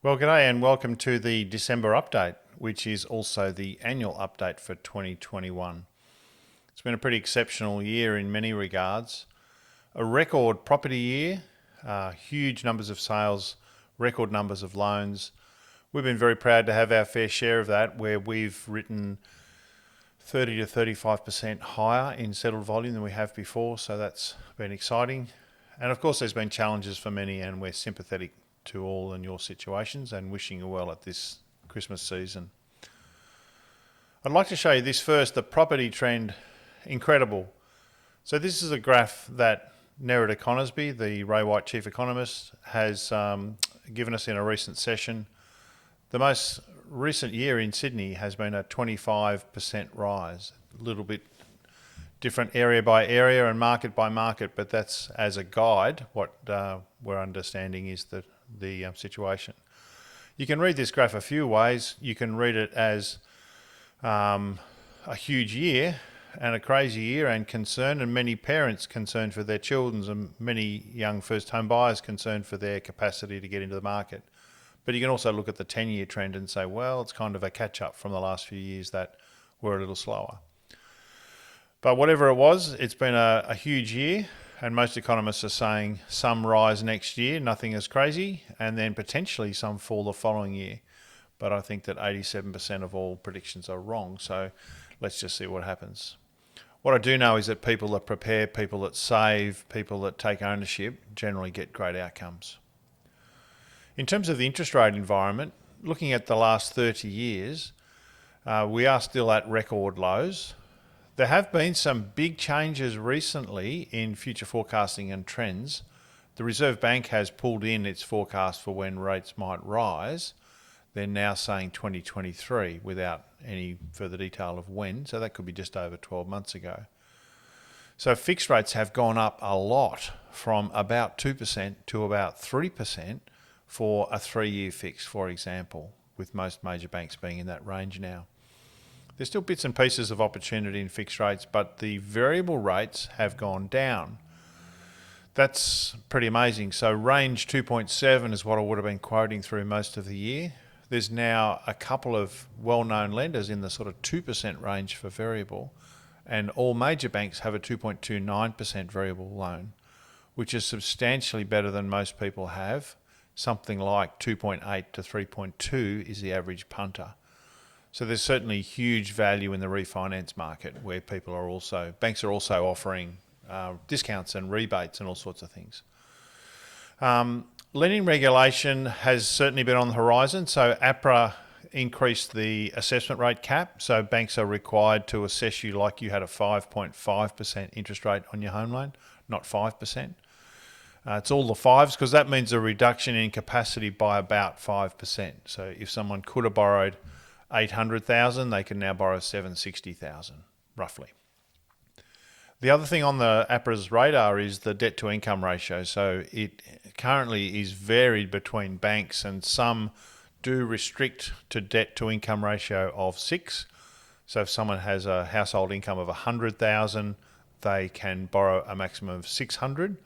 Well, g'day and welcome to the December update, which is also the annual update for 2021. It's been a pretty exceptional year in many regards. A record property year, huge numbers of sales, record numbers of loans. We've been very proud to have our fair share of that, where we've written 30 to 35% higher in settled volume than we have before, so that's been exciting. And of course, there's been challenges for many, and we're sympathetic to all in your situations and wishing you well at this Christmas season. I'd like to show you this first, the property trend, incredible. So this is a graph that Nerida Conisbee, the Ray White chief economist, has given us in a recent session. The most recent year in Sydney has been a 25% rise, a little bit different area by area and market by market, but that's as a guide what we're understanding is the situation. You can read this graph a few ways. You can read it as a huge year and a crazy year and concern, and many parents concerned for their children and many young first home buyers concerned for their capacity to get into the market. But you can also look at the 10-year trend and say, well, it's kind of a catch up from the last few years that were a little slower. But whatever it was, it's been a huge year, and most economists are saying some rise next year, nothing as crazy, and then potentially some fall the following year. But I think that 87% of all predictions are wrong, so let's just see what happens. What I do know is that people that prepare, people that save, people that take ownership generally get great outcomes. In terms of the interest rate environment, looking at the last 30 years, we are still at record lows. There have been some big changes recently in future forecasting and trends. The Reserve Bank has pulled in its forecast for when rates might rise. They're now saying 2023 without any further detail of when, so that could be just over 12 months ago. So fixed rates have gone up a lot, from about 2% to about 3% for a 3-year fix, for example, with most major banks being in that range now. There's still bits and pieces of opportunity in fixed rates, but the variable rates have gone down. That's pretty amazing. So range 2.7 is what I would have been quoting through most of the year. There's now a couple of well-known lenders in the sort of 2% range for variable, and all major banks have a 2.29% variable loan, which is substantially better than most people have. Something like 2.8 to 3.2 is the average punter. So there's certainly huge value in the refinance market, where banks are also offering discounts and rebates and all sorts of things. Lending regulation has certainly been on the horizon. So APRA increased the assessment rate cap. So banks are required to assess you like you had a 5.5% interest rate on your home loan, not 5%. It's all the fives, because that means a reduction in capacity by about 5%. So if someone could have borrowed 800,000, they can now borrow 760,000, roughly. The other thing on the APRA's radar is the debt to income ratio. So it currently is varied between banks, and some do restrict to debt to income ratio of 6. So if someone has a household income of 100,000, they can borrow a maximum of 600.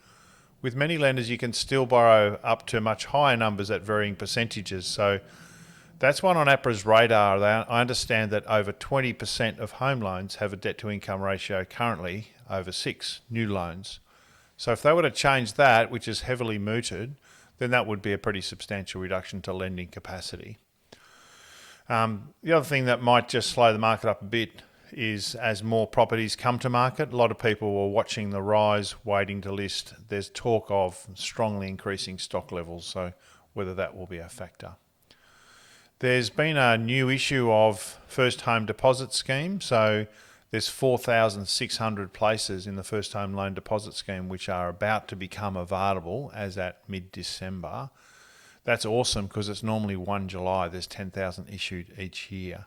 With many lenders, you can still borrow up to much higher numbers at varying percentages. So that's one on APRA's radar. I understand that over 20% of home loans have a debt to income ratio currently over 6 new loans. So if they were to change that, which is heavily mooted, then that would be a pretty substantial reduction to lending capacity. The other thing that might just slow the market up a bit is as more properties come to market. A lot of people were watching the rise, waiting to list. There's talk of strongly increasing stock levels, so whether that will be a factor. There's been a new issue of first home deposit scheme. So there's 4,600 places in the first home loan deposit scheme which are about to become available as at mid-December. That's awesome, because it's normally 1 July. There's 10,000 issued each year.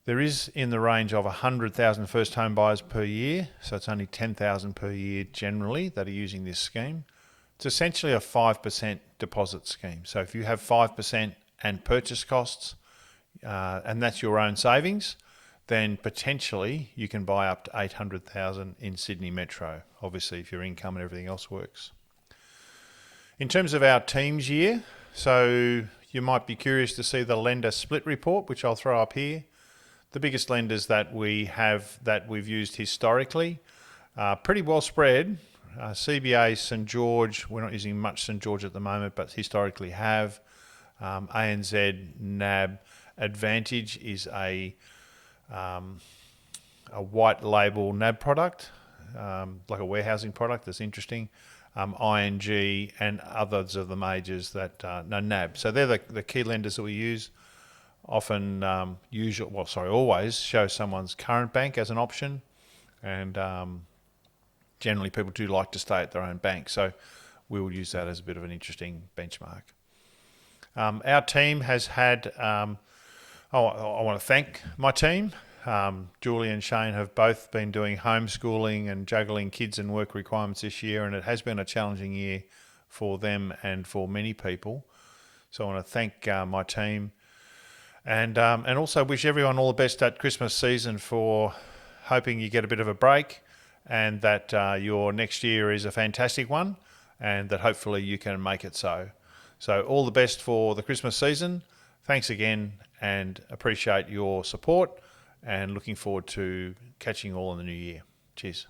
There is in the range of 100,000 first home buyers per year. So it's only 10,000 per year generally that are using this scheme. It's essentially a 5% deposit scheme. So if you have 5% and purchase costs, and that's your own savings, then potentially you can buy up to 800,000 in Sydney Metro, obviously if your income and everything else works. In terms of our team's year, so you might be curious to see the lender split report, which I'll throw up here. The biggest lenders that we have that we've used historically, pretty well spread. CBA, St George, we're not using much St George at the moment, but historically have. ANZ, NAB, Advantage is a white label NAB product, like a warehousing product that's interesting. ING and others of the majors that NAB. So they're the key lenders that we use. Often, always show someone's current bank as an option, and generally people do like to stay at their own bank. So we will use that as a bit of an interesting benchmark. Our team has had. I want to thank my team. Julie and Shane have both been doing homeschooling and juggling kids and work requirements this year, and it has been a challenging year for them and for many people. So I want to thank my team, and also wish everyone all the best at Christmas season, for hoping you get a bit of a break, and that your next year is a fantastic one, and that hopefully you can make it so. So all the best for the Christmas season. Thanks again, and appreciate your support, and looking forward to catching you all in the new year. Cheers.